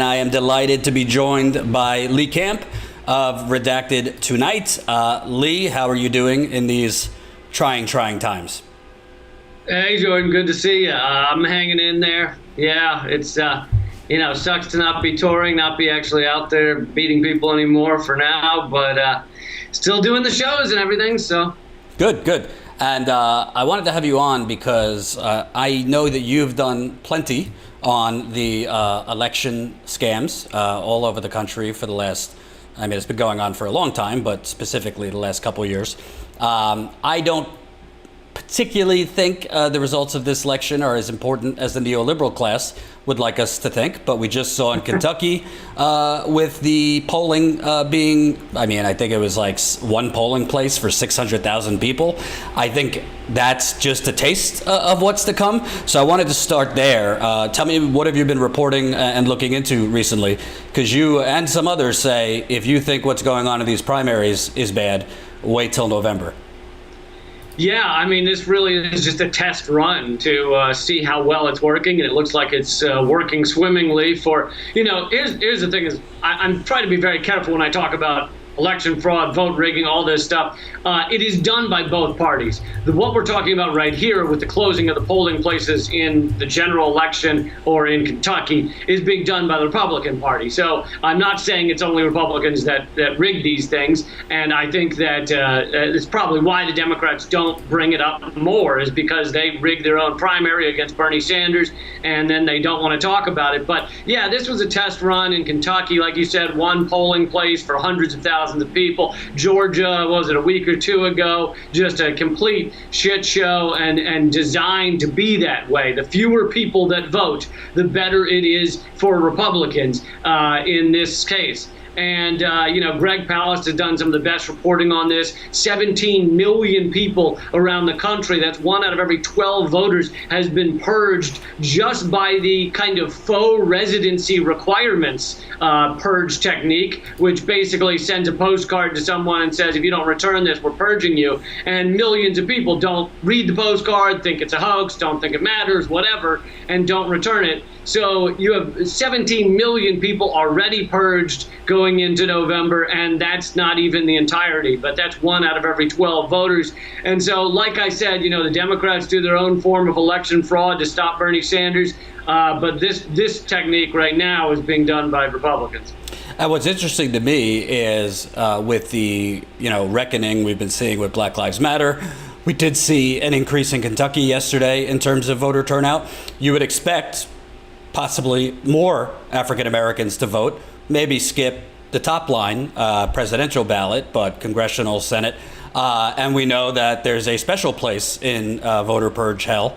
and I am delighted to be joined by Lee Camp of Redacted tonight. Lee, how are you doing in these trying times? Hey, Jordan, good to see you. I'm hanging in there. Yeah, it's, sucks to not be touring, not be actually out there beating people anymore for now, but still doing the shows and everything, so. Good. And I wanted to have you on because I know that you've done plenty on the election scams all over the country for the last, it's been going on for a long time, but specifically the last couple of years. I don't particularly think the results of this election are as important as the neoliberal class would like us to think, but we just saw in Kentucky with the polling being, I think it was like one polling place for 600,000 people. I think that's just a taste of what's to come. So I wanted to start there. Tell me, what have you been reporting and looking into recently? Because you and some others say if you think what's going on in these primaries is bad, wait till November. Yeah, this really is just a test run to see how well it's working, and it looks like it's working swimmingly for, here's the thing is, I'm trying to be very careful when I talk about election fraud, vote rigging, all this stuff. It is done by both parties. What we're talking about right here with the closing of the polling places in the general election or in Kentucky is being done by the Republican Party. So I'm not saying it's only Republicans that rig these things. And I think that it's probably why the Democrats don't bring it up more, is because they rigged their own primary against Bernie Sanders and then they don't want to talk about it. But yeah, this was a test run in Kentucky. Like you said, one polling place for hundreds of thousands of people. Georgia, was it a week or two ago? Just a complete shit show and designed to be that way. The fewer people that vote, the better it is for Republicans in this case. And, Greg Palast has done some of the best reporting on this. 17 million people around the country, that's 1 out of every 12 voters, has been purged just by the kind of faux residency requirements purge technique, which basically sends a postcard to someone and says, if you don't return this, we're purging you. And millions of people don't read the postcard, think it's a hoax, don't think it matters, whatever, and don't return it. So you have 17 million people already purged going into November, and that's not even the entirety, but that's 1 out of every 12 voters. And so, like I said, the Democrats do their own form of election fraud to stop Bernie Sanders, but this technique right now is being done by Republicans. And what's interesting to me is with the reckoning we've been seeing with Black Lives Matter. We did see an increase in Kentucky yesterday in terms of voter turnout. You would expect possibly more African Americans to vote, maybe skip the top line presidential ballot, but congressional, Senate. And we know that there's a special place in voter purge hell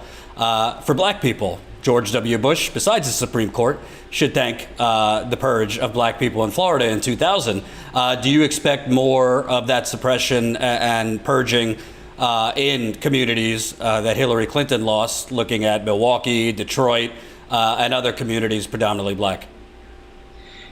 for black people. George W. Bush, besides the Supreme Court, should thank the purge of black people in Florida in 2000. Do you expect more of that suppression and purging in communities that Hillary Clinton lost, looking at Milwaukee, Detroit, and other communities predominantly black?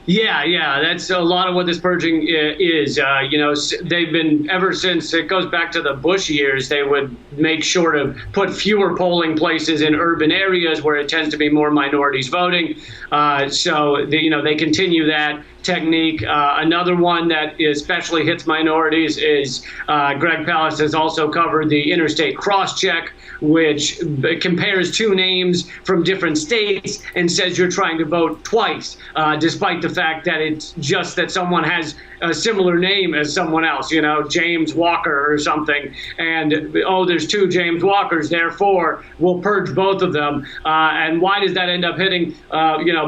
Yeah, that's a lot of what this purging is. They've been, ever since it goes back to the Bush years, they would make sure to put fewer polling places in urban areas where it tends to be more minorities voting. They continue that technique. Another one that especially hits minorities is Greg Palast has also covered the interstate cross-check, which compares two names from different states and says you're trying to vote twice, despite the fact that it's just that someone has a similar name as someone else, James Walker or something, and there's two James Walkers, therefore we'll purge both of them. And why does that end up hitting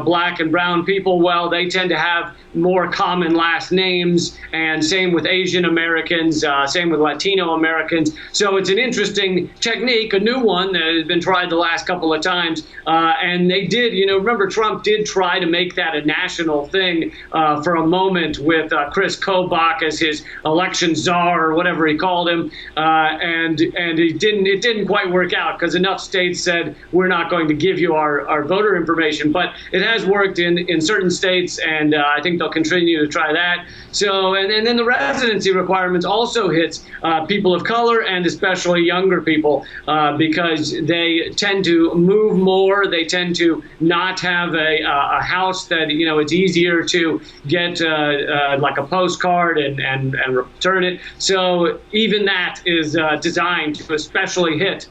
black and brown people? Well, they tend to have more common last names, and same with Asian Americans, same with Latino Americans. So it's an interesting technique, a new one that has been tried the last couple of times. And they did, remember Trump did try to make that a national thing for a moment with Chris Kobach as his election czar or whatever he called him, and it didn't quite work out because enough states said we're not going to give you our voter information. But it has worked in certain states, and I think they'll continue to try that. So and then the residency requirements also hits people of color and especially younger people because they tend to move more. They tend to not have a house that, it's easier to get like a postcard and return it. So even that is designed to especially hit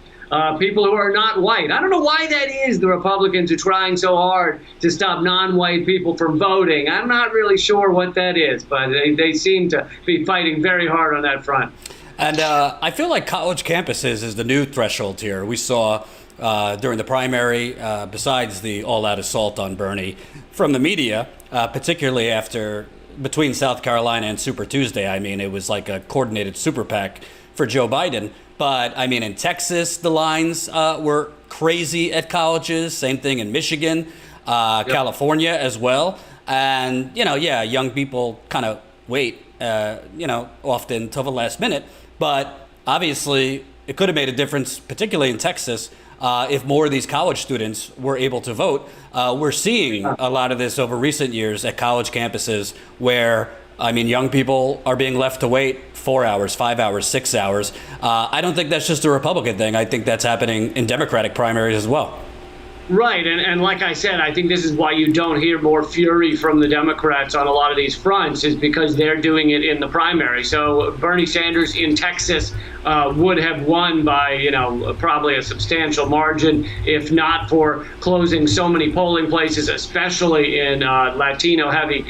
people who are not white. I don't know why that is. The Republicans are trying so hard to stop non-white people from voting. I'm not really sure what that is, but they seem to be fighting very hard on that front. And I feel like college campuses is the new threshold here. We saw during the primary, besides the all-out assault on Bernie from the media, particularly between South Carolina and Super Tuesday. I mean, it was like a coordinated super PAC for Joe Biden. But I mean, in Texas, the lines were crazy at colleges. Same thing in Michigan, California as well. And, young people kind of wait, often till the last minute. But obviously, it could have made a difference, particularly in Texas, if more of these college students were able to vote. We're seeing a lot of this over recent years at college campuses where, young people are being left to wait 4 hours, 5 hours, 6 hours. I don't think that's just a Republican thing. I think that's happening in Democratic primaries as well. Right. And like I said, I think this is why you don't hear more fury from the Democrats on a lot of these fronts, is because they're doing it in the primary. So Bernie Sanders in Texas would have won by, probably a substantial margin, if not for closing so many polling places, especially in Latinx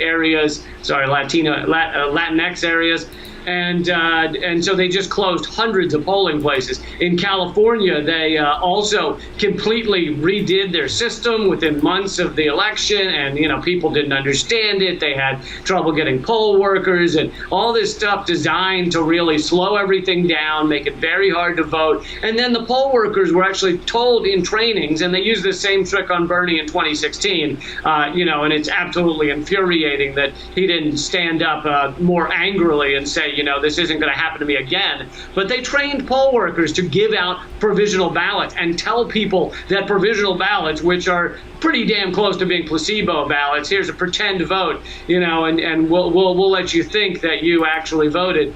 areas. And so they just closed hundreds of polling places. In California, they also completely redid their system within months of the election, and people didn't understand it. They had trouble getting poll workers and all this stuff designed to really slow everything down, make it very hard to vote. And then the poll workers were actually told in trainings, and they used the same trick on Bernie in 2016, and it's absolutely infuriating that he didn't stand up more angrily and say, this isn't going to happen to me again. But they trained poll workers to give out provisional ballots and tell people that provisional ballots, which are pretty damn close to being placebo ballots, here's a pretend vote, and we'll let you think that you actually voted.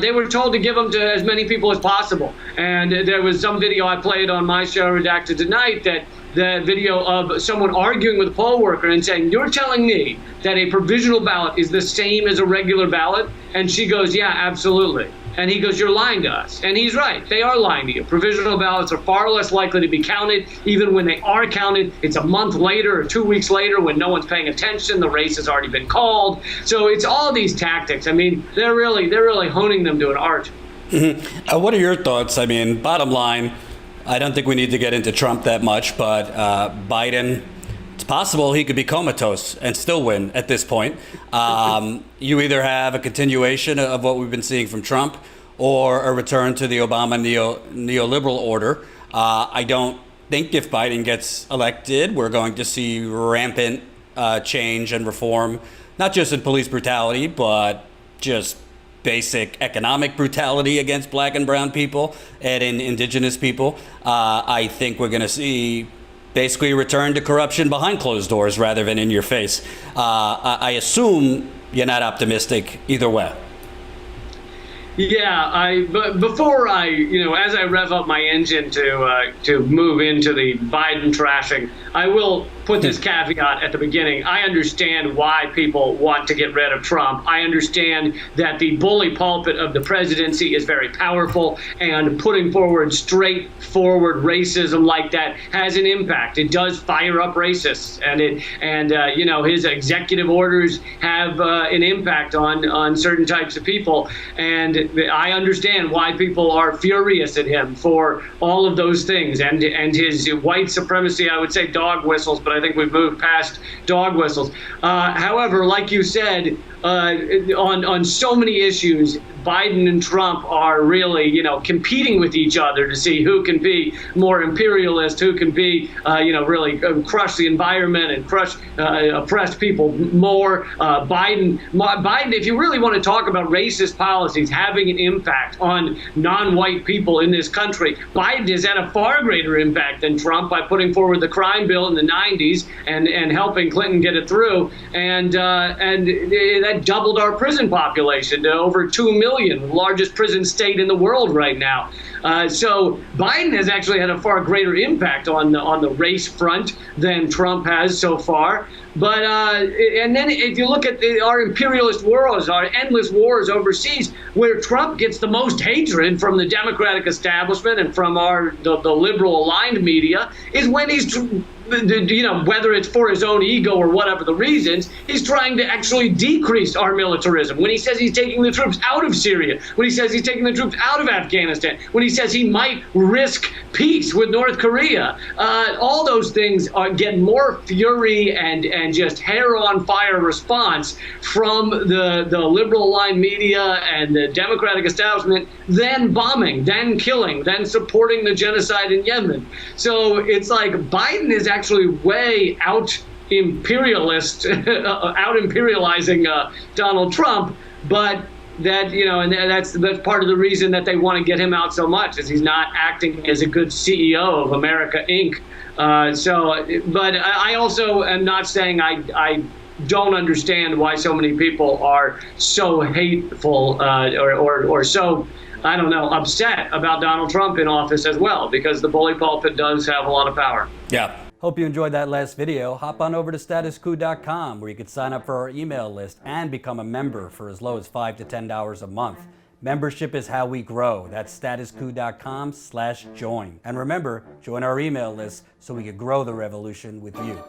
They were told to give them to as many people as possible. And there was some video I played on my show, Redacted, tonight, that the video of someone arguing with a poll worker and saying, "You're telling me that a provisional ballot is the same as a regular ballot?" And she goes, "Yeah, absolutely." And he goes, "You're lying to us." And he's right. They are lying to you. Provisional ballots are far less likely to be counted. Even when they are counted, it's a month later or 2 weeks later when no one's paying attention. The race has already been called. So it's all these tactics. They're really honing them to an art. Mm-hmm. What are your thoughts? Bottom line, I don't think we need to get into Trump that much, but Biden, it's possible he could be comatose and still win at this point. You either have a continuation of what we've been seeing from Trump or a return to the Obama neoliberal order. I don't think if Biden gets elected, we're going to see rampant change and reform, not just in police brutality, but just basic economic brutality against black and brown people and in indigenous people. I think we're going to see basically a return to corruption behind closed doors rather than in your face. I assume you're not optimistic either way. Yeah, but before as I rev up my engine to move into the Biden trashing, I will put this caveat at the beginning. I understand why people want to get rid of Trump. I understand that the bully pulpit of the presidency is very powerful, and putting forward straightforward racism like that has an impact. It does fire up racists, and his executive orders have an impact on certain types of people. And I understand why people are furious at him for all of those things, and his white supremacy. I would say dog whistles, but I think we've moved past dog whistles. However, like you said, on so many issues. Biden and Trump are really, competing with each other to see who can be more imperialist, who can be, really crush the environment and crush oppressed people more. Biden, if you really want to talk about racist policies having an impact on non-white people in this country, Biden has had a far greater impact than Trump by putting forward the crime bill in the 90s and helping Clinton get it through. And that doubled our prison population to over 2 million, the largest prison state in the world right now. So Biden has actually had a far greater impact on the race front than Trump has so far. But and then if you look at our imperialist wars, our endless wars overseas, where Trump gets the most hatred from the Democratic establishment and from the liberal aligned media, is when he's, whether it's for his own ego or whatever the reasons, he's trying to actually decrease our militarism. When he says he's taking the troops out of Syria, when he says he's taking the troops out of Afghanistan, when he says he might risk peace with North Korea, all those things get more fury and just hair on fire response from the liberal aligned media and the Democratic establishment, then bombing, then killing, then supporting the genocide in Yemen. So it's like Biden is actually way out imperializing Donald Trump, but that, and that's part of the reason that they want to get him out so much, is he's not acting as a good CEO of America Inc. But I also am not saying I don't understand why so many people are so hateful or so, I don't know, upset about Donald Trump in office as well, because the bully pulpit does have a lot of power. Yeah. Hope you enjoyed that last video. Hop on over to statuscoup.com where you can sign up for our email list and become a member for as low as $5 to $10 a month. Membership is how we grow. That's statuscoup.com/join. And remember, join our email list so we can grow the revolution with you.